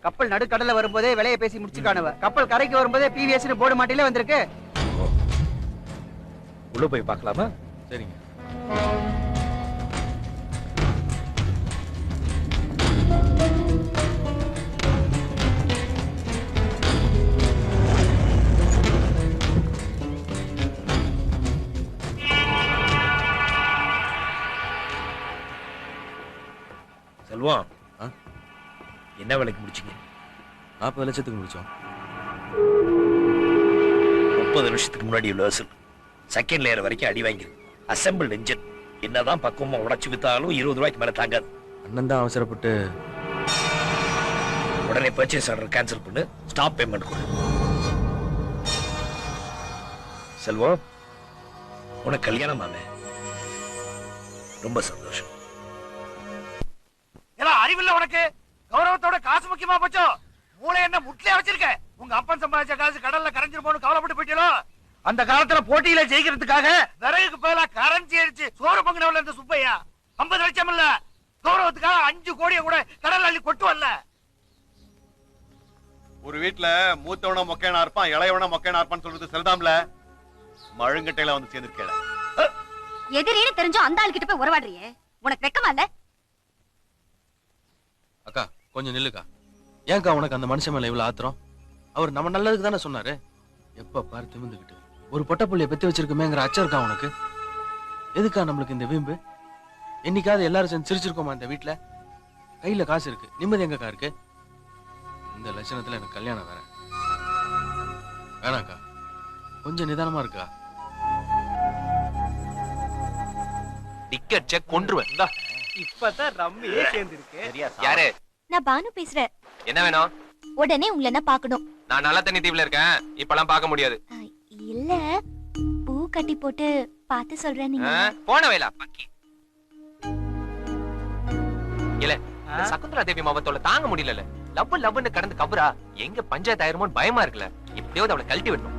கப்பல் நடுக்கடல்ல வரும்போதே விலையை பேசி முடிச்சுக்கானுவ. கப்பல் கரைக்கு வரும்போதே பிவிஎஸ்னு போர்டு மாட்டிலே வந்திருக்கு. உள்ள போய் பார்க்கலாமா? சரிங்க. செல்வம், என்ன வேலைக்கு முடிச்சீங்க? 40 லட்சத்துக்கு முடிச்சோம். 30 நிமிஷத்துக்கு முன்னாடி உள்ள வசூல் செகண்ட் லேயர் வரைக்கும் அடி வாங்கிருக்கு. அசெம்பிள் இன்ஜின் என்னதான் பக்குவமா உடைச்சு வித்தாலும் 20 ரூபாய்க்கு மேல தாங்காது. அண்ணன் தான் அவசரப்பட்டு உடனே பர்ச்சேஸ் ஆர்டர் கேன்சல் பண்ணு, ஸ்டாப் பேமெண்ட் கொடு. செல்வம், உனக்கு கல்யாணம் ஆமே, ரொம்ப சந்தோஷம். அறிவில்ல உனக்கு? கௌரவத்தோட காசு முக்கியமா போச்சோ? மூளை என்ன முட்லையா வச்சிருக்க? உங்க அப்பன் சம்பாதிச்ச காசு கடல்ல கரைஞ்சிருமோன்னு கவலைப்பட்டு போயிட்டீங்களோ? அந்த காலத்துல போட்டியில ஜெயிக்கிறதுக்காக விறகுக்கு பதிலா கரன்சி அடிச்சு சோறு பங்கினவள இந்த சுப்பையா 50 லட்சம் இல்ல, கௌரவத்துக்காக 5 கோடியை கூட கடல் அள்ளி கொட்டுவல்ல. ஒரு வீட்டுல மூத்தவன மொக்கையனா இருப்பான், இளையவன மொக்கையனா இருப்பான்னு சொல்றது சரிதாம்ல. மழுங்கட்டையில வந்து சேர்ந்துருக்கேன். எதிரின்னு தெரிஞ்சோ அந்த ஆள் கிட்ட போய் உறவாடுறியே, உனக்கு வெக்கமா இல்ல? அக்கா கொஞ்சம் நில்லுக்கா. ஏன்க்கா உனக்கு அந்த மனுஷன் மேல இவ்வளவு ஆத்திரம்? அவர் நம்ம நல்லதுக்கு தானே சொன்னாரு. எப்ப பாரு திமிந்துக்கிட்டு ஒரு பொட்டப்புள்ளைய பெத்து வச்சிருக்குமேங்கிற அச்சம் இருக்கா உனக்கு? எதுக்கா நம்மளுக்கு இந்த வீம்பு? என்னைக்காவது எல்லாரும் சேர்ந்து சிரிச்சிருக்கோமா இந்த வீட்டுல? கையில காசு இருக்கு, நிம்மதி எங்கக்கா இருக்கு? இந்த லட்சணத்துல எனக்கு கல்யாணம் வேற வேணாக்கா. கொஞ்சம் நிதானமா இருக்கா. டிக்கெட் செக் கொன்றுவேன். இப்பதான் ரம்மியே சேர்ந்திருக்கு. யாரு? நான் பானு பேசுறேன். என்ன வேணும்? உடனே உங்களை என்ன பார்க்கணும். நான் நல்ல தண்ணி தீவுல இருக்கேன், இப்பெல்லாம் பார்க்க முடியாது. இல்ல, பூ கட்டி போட்டு பார்த்து சொல்றேன். நீங்க போன வேலா பக்கி இல்ல, சகுந்தலா தேவி மாவட்டோட தாங்க முடியல. லவ் லவ்னு கடந்து கபரா எங்க பஞ்சாயத்து ஆயிருமோன்னு பயமா இருக்குல்ல. இப்படியாவது அவளை கழட்டி விடணும்.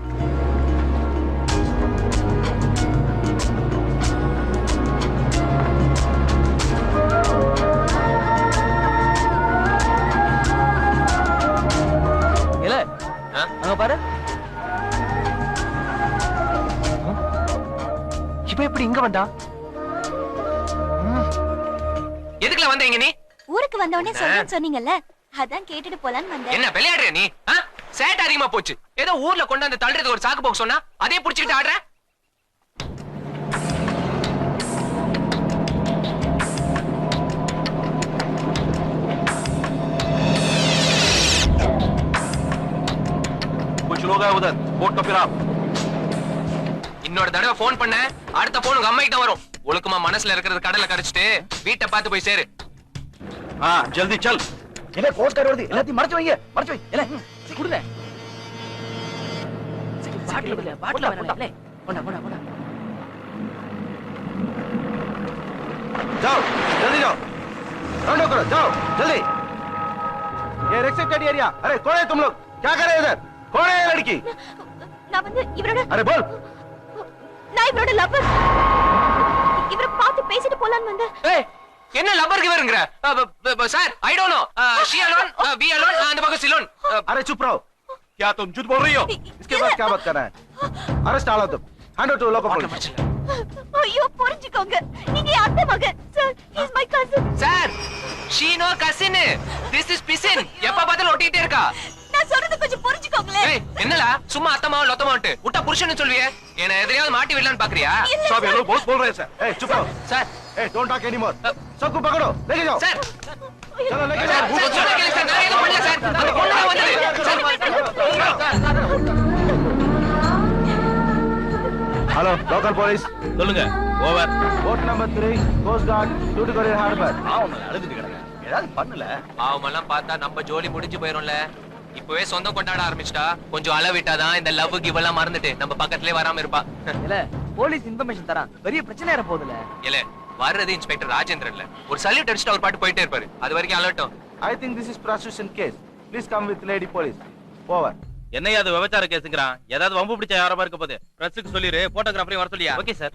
அங்க பாரு, இப்ப எப்படி இங்க வந்தா? எதுக்குல வந்தீங்க நீ? ஊருக்கு வந்தவனே சொல்றேன்னு சொன்னீங்கல்ல, அதான் கேட்டுட்டு போலான்னு வந்தேன். என்ன விளையாடுற நீ? சேட் அதிகமா போச்சு. ஏதோ ஊர்ல கொண்டாந்து தள்ளுறது ஒரு சாக்கு போக்கு சொன்னா அதே புடிச்சிட்டு ஆடுற. இன்னொரு தடவை போன் பண்ண, அடுத்த போன் உங்க அம்மைக்கு தான் வரும். ஒழுக்கமா மனசுல இருக்கிறது கடலை கரைச்சிட்டு வீட்டை பார்த்து போய் சேரு. ஜல்தி சல். என்ன கோஸ்ட் கார்டு வருது, எல்லாத்தையும் மறைச்சு வைங்க, மறைச்சு வை. இல்ல குடுல பாட்டில வரல. போடா போடா போடா. जाओ जल्दी जाओ, राउंड करो, जाओ जल्दी. ये रेस्ट्रिक्टेड एरिया. अरे कौन है तुम लोग? क्या कर रहे हो इधर? कौन है ये लड़की? நான் வந்து இவரோட, अरे बोल. நான் இவரோட லவர். இவரை பார்த்து பேசிட்டு போலான்னு வந்தேன். ஏய், என்ன லவர் கிவர்ங்கற? Sir, I don't know. She alone, we alone, அந்த பக்கம் சிலோன். अरे चुप रहो. क्या तुम झूठ बोल रही हो? इसके बाद क्या बात कर रहा है? अरेस्ट डालो तुम. Hand over to local police. ஐயோ புரிஞ்சுக்கோங்க, நீங்க அத்தை மகன். Sir, he is my cousin. Sir, she no cousin. This is பிசின். எப்ப பார்த்தாலும் ஒட்டிட்டே இருக்கா. நான் சொல்றது கொஞ்சம் புரிஞ்சுக்கோங்களே. ஏய், என்னடா சும்மா அத்தமா லொத்தமாட்டு உட்டா புருஷன்னு சொல்வியே? என்ன எதிரையாவது மாட்டி விடலான்னு பாக்குறியா? सब ये लोग बहुत बोल रहे हैं सर. ए चुप रहो. Sir, A don't talk any more. सबको पकड़ो, लेके जाओ. சார், चलो लेके சார், जाओ. சொன்னா கேளு சார். நான் எதுவும் பண்ணல சார். அந்த பொண்ணு தான் வந்தது. Hello local police. சொல்லுங்க. Over. Boat number 3 coast guard Tuticorin harbour. அவன் அழுதுட்டு கிடங்க, ஏதாவது பண்ணல. அவமெல்லாம் பார்த்தா நம்ம ஜோலி முடிஞ்சு போயிரும்ல. இப்பவே சொந்தம் கொண்டாட ஆரம்பிச்சிட்டா கொஞ்சம் அளவிட்டாதான் இந்த லவ் கிவ் எல்லாம் மறந்துட்டு நம்ம பக்கத்திலே வராம இருப்பா. இல்ல போலீஸ் இன்ஃபர்மேஷன் தரான், பெரிய பிரச்சனை ஏற போகுதுல. இல்ல, வர்றது இன்ஸ்பெக்டர் ராஜேந்திரன்ல. ஒரு சல்யூட் அடிச்சுட்டு அவர் பாட்டு போயிட்டே இருப்பாரு. அது வரைக்கும் அலர்ட்டும். I think this is prostitution case. Please come with lady police. Over. என்னையா அது விபச்சார கேஸ்ங்கறான்? ஏதாவது வம்பு பிடிச்ச யாரமா இருக்க போகுது. பிரஸ்க்கு சொல்லிரு, போட்டோகிராஃபரையும் வர சொல்லியா? Okay sir.